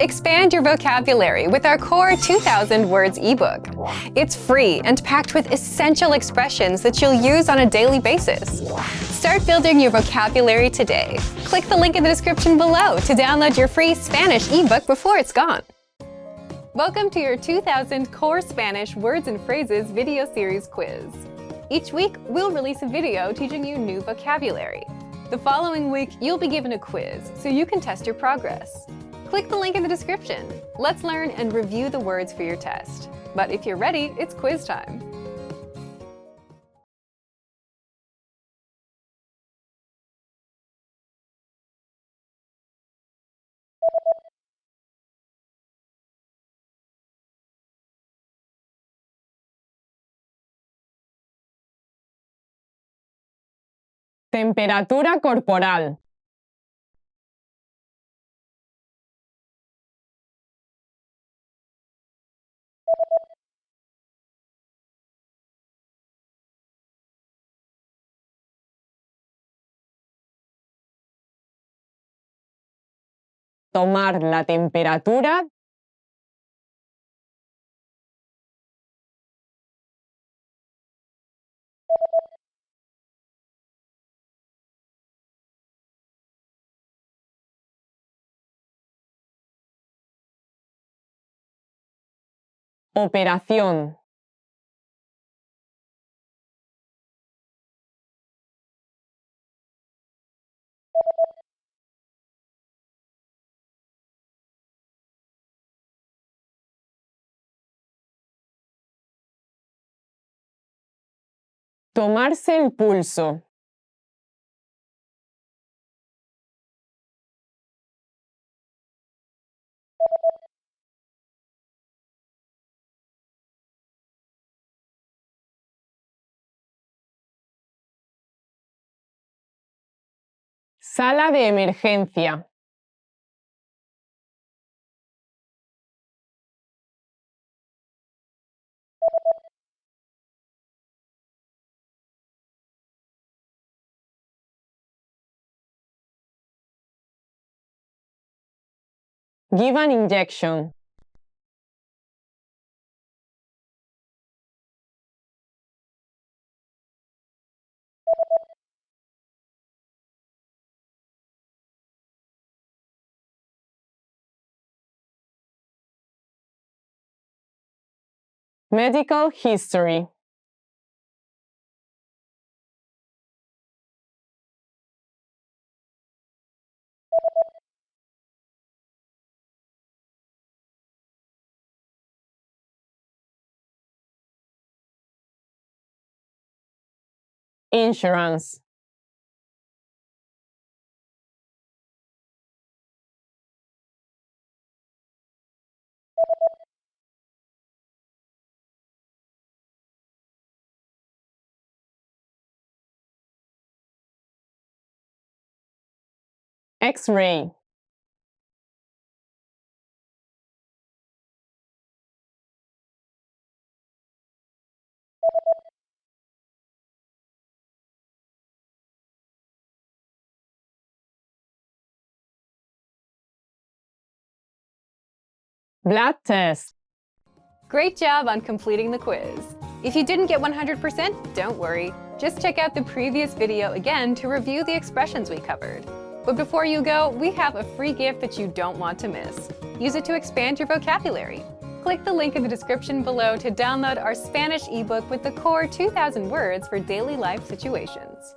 Expand your vocabulary with our Core 2000 Words ebook. It's free and packed with essential expressions that you'll use on a daily basis. Start building your vocabulary today. Click the link in the description below to download your free Spanish ebook before it's gone. Welcome to your 2000 Core Spanish Words and Phrases video series quiz. Each week, we'll release a video teaching you new vocabulary. The following week, you'll be given a quiz so you can test your progress. Click the link in the description. Let's learn and review the words for your test. But if you're ready, it's quiz time. Temperatura corporal. Tomar la temperatura . Operación. Tomarse el pulso. Sala de emergencia. Give an injection. Medical history. Insurance. X-ray. Blood test. Great job on completing the quiz. If you didn't get 100%, don't worry. Just check out the previous video again to review the expressions we covered. But before you go, we have a free gift that you don't want to miss. Use it to expand your vocabulary. Click the link in the description below to download our Spanish ebook with the Core 2000 Words for daily life situations.